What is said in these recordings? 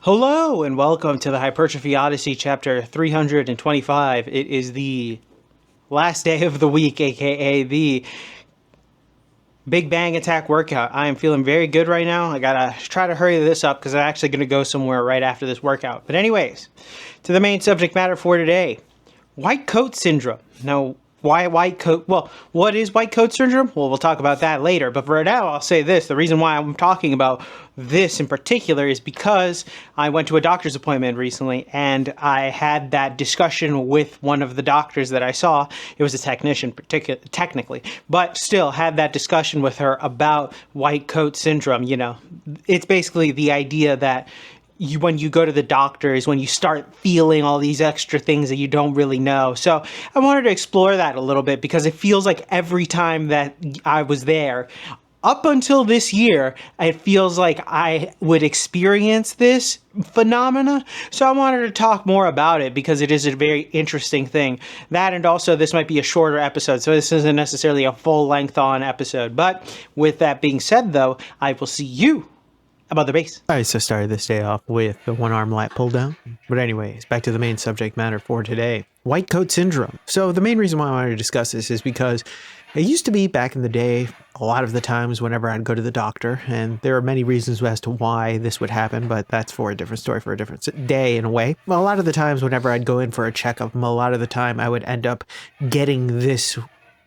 Hello and welcome to the Hypertrophy Odyssey chapter 325. It is the last day of the week, aka the Big Bang Attack workout. I am feeling very good right now. I gotta try to hurry this up because I'm actually gonna go somewhere right after this workout. But anyways, to the main subject matter for today. White coat syndrome. Now, why white coat? Well, what is white coat syndrome? Well, we'll talk about that later. But for now, I'll say this. The reason why I'm talking about this in particular is because I went to a doctor's appointment recently and I had that discussion with one of the doctors that I saw. It was a technician, technically, but still had that discussion with her about white coat syndrome. You know, it's basically the idea that when you go to the doctor is when you start feeling all these extra things that you don't really know. So I wanted to explore that a little bit because it feels like every time that I was there, up until this year, it feels like I would experience this phenomena. So I wanted to talk more about it because it is a very interesting thing. That, and also this might be a shorter episode, so this isn't necessarily a full length on episode. But with that being said, though, I will see you about the base. Alright, so started this day off with the one arm lat pull down. But anyways, back to the main subject matter for today. White coat syndrome. So the main reason why I wanted to discuss this is because it used to be back in the day, a lot of the times whenever I'd go to the doctor, and there are many reasons as to why this would happen, but that's for a different story for a different day in a way. Well, a lot of the times whenever I'd go in for a checkup, a lot of the time I would end up getting this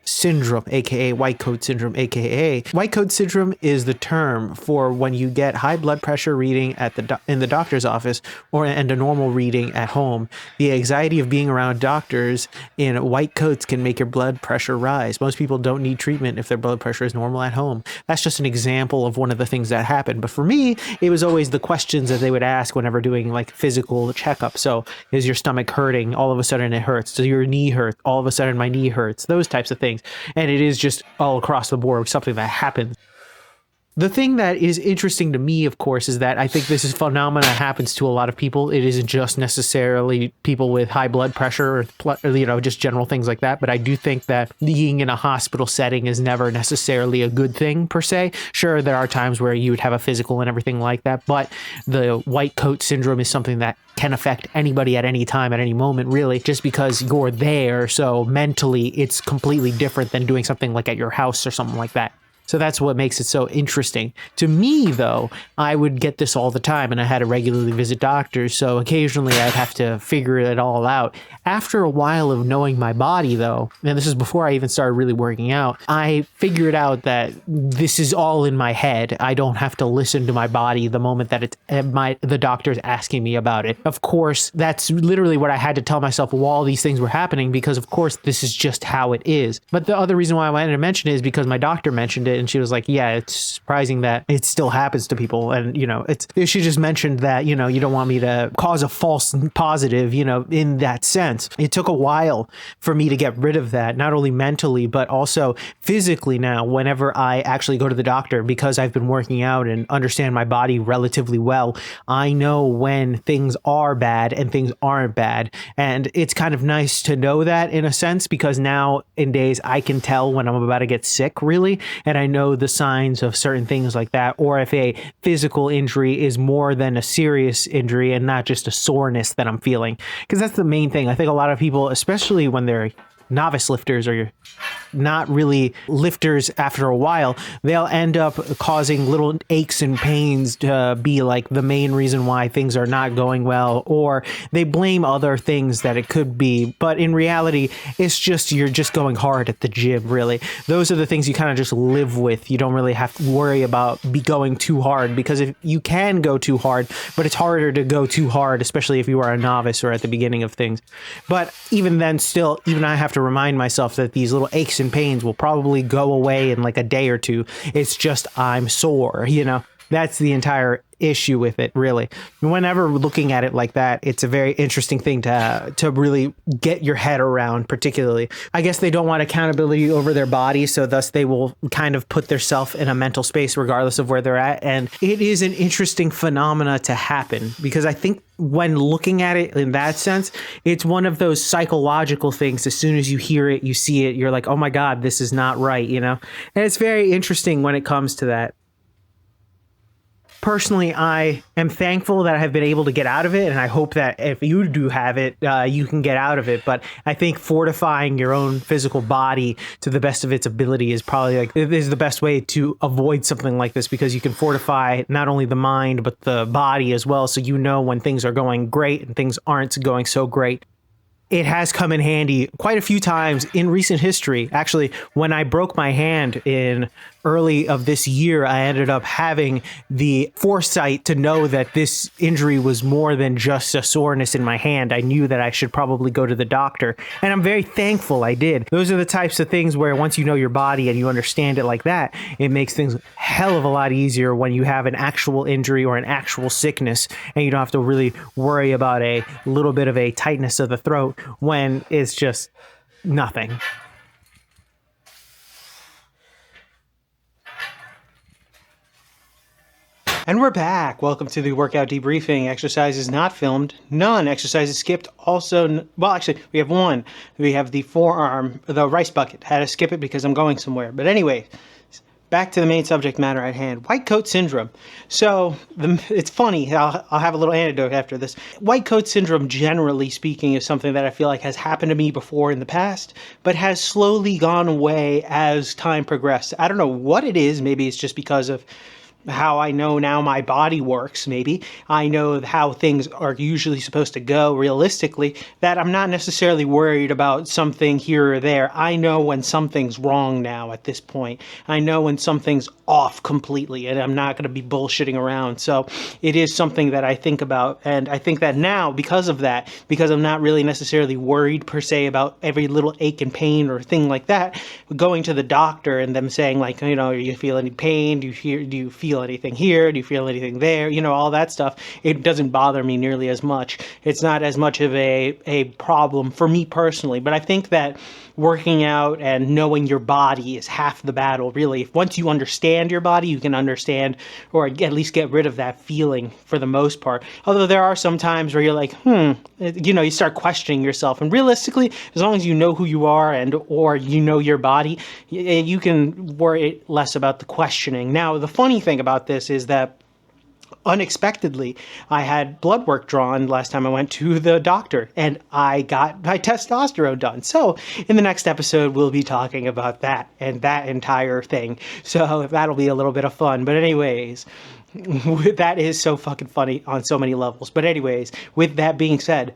syndrome, aka white coat syndrome, aka white coat syndrome is the term for when you get high blood pressure reading at in the doctor's office and a normal reading at home. The anxiety of being around doctors in white coats can make your blood pressure rise. Most people don't need treatment if their blood pressure is normal at home. That's just an example of one of the things that happened. But for me, it was always the questions that they would ask whenever doing like physical checkup. So is your stomach hurting? All of a sudden it hurts. Does your knee hurt? All of a sudden my knee hurts. Those types of things. And it is just all across the board something that happens. The thing that is interesting to me, of course, is that I think this is phenomena happens to a lot of people. It isn't just necessarily people with high blood pressure or, just general things like that. But I do think that being in a hospital setting is never necessarily a good thing per se. Sure, there are times where you would have a physical and everything like that. But the white coat syndrome is something that can affect anybody at any time, at any moment, really, just because you're there. So mentally, it's completely different than doing something like at your house or something like that. So that's what makes it so interesting. To me, though, I would get this all the time, and I had to regularly visit doctors, so occasionally I'd have to figure it all out. After a while of knowing my body, though, and this is before I even started really working out, I figured out that this is all in my head. I don't have to listen to my body the moment that the doctor's asking me about it. Of course, that's literally what I had to tell myself while all these things were happening, because of course this is just how it is. But the other reason why I wanted to mention it is because my doctor mentioned it, and she was like, yeah, it's surprising that it still happens to people. And, she just mentioned that, you don't want me to cause a false positive, in that sense. It took a while for me to get rid of that, not only mentally, but also physically now, whenever I actually go to the doctor, because I've been working out and understand my body relatively well. I know when things are bad and things aren't bad. And it's kind of nice to know that in a sense, because now in days I can tell when I'm about to get sick, really. And I know the signs of certain things like that, or if a physical injury is more than a serious injury and not just a soreness that I'm feeling. Because that's the main thing. I think a lot of people, especially when they're novice lifters or not really lifters after a while, they'll end up causing little aches and pains to be like the main reason why things are not going well, or they blame other things that it could be. But in reality, it's just you're just going hard at the gym, really. Those are the things you kind of just live with. You don't really have to worry about going too hard, because if you can go too hard, but it's harder to go too hard, especially if you are a novice or at the beginning of things. But even then, still, even I have to remind myself that these little aches and pains will probably go away in like a day or two. It's just I'm sore, That's the entire issue with it, really. Whenever looking at it like that, it's a very interesting thing to really get your head around, particularly. I guess they don't want accountability over their body, so thus they will kind of put themselves in a mental space regardless of where they're at. And it is an interesting phenomena to happen, because I think when looking at it in that sense, it's one of those psychological things. As soon as you hear it, you see it, you're like, oh my God, this is not right, And it's very interesting when it comes to that. personally, I am thankful that I have been able to get out of it, and I hope that if you do have it, you can get out of it. But I think fortifying your own physical body to the best of its ability is probably is the best way to avoid something like this, because you can fortify not only the mind but the body as well, so you know when things are going great and things aren't going so great. It has come in handy quite a few times in recent history. Actually, when I broke my hand in early of this year, I ended up having the foresight to know that this injury was more than just a soreness in my hand. I knew that I should probably go to the doctor, and I'm very thankful I did. Those are the types of things where once you know your body and you understand it like that, it makes things a hell of a lot easier when you have an actual injury or an actual sickness, and you don't have to really worry about a little bit of a tightness of the throat when it's just nothing. And we're back. Welcome to the workout debriefing. Exercises not filmed. None. Exercises skipped. Also, well, actually, we have one. We have the forearm, the rice bucket. Had to skip it because I'm going somewhere. But anyway, back to the main subject matter at hand. White coat syndrome. So, it's funny. I'll have a little anecdote after this. White coat syndrome, generally speaking, is something that I feel like has happened to me before in the past, but has slowly gone away as time progressed. I don't know what it is. Maybe it's just because of how I know now my body works, maybe. I know how things are usually supposed to go realistically, that I'm not necessarily worried about something here or there. I know when something's wrong now at this point. I know when something's off completely, and I'm not going to be bullshitting around. So it is something that I think about, and I think that now, because of that, because I'm not really necessarily worried per se about every little ache and pain or thing like that, going to the doctor and them saying like, you know, do you feel any pain? Do you feel anything here? Do you feel anything there? You know, all that stuff. It doesn't bother me nearly as much. It's not as much of a problem for me personally, but I think that working out and knowing your body is half the battle, really. If once you understand your body, you can understand or at least get rid of that feeling for the most part. Although there are some times where you're like, you know, you start questioning yourself. And realistically, as long as you know who you are or you know your body, you can worry less about the questioning. Now, the funny thing about this is that unexpectedly, I had blood work drawn last time I went to the doctor, and I got my testosterone done. So in the next episode, we'll be talking about that and that entire thing. So that'll be a little bit of fun. But anyways, that is so fucking funny on so many levels. But anyways, with that being said,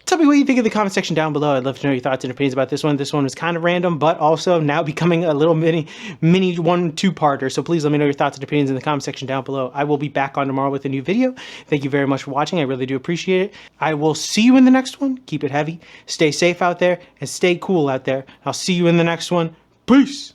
tell me what you think in the comment section down below. I'd love to know your thoughts and opinions about this one. This one was kind of random, but also now becoming a little mini 1-2-parter. So please let me know your thoughts and opinions in the comment section down below. I will be back on tomorrow with a new video. Thank you very much for watching. I really do appreciate it. I will see you in the next one. Keep it heavy. Stay safe out there and stay cool out there. I'll see you in the next one. Peace.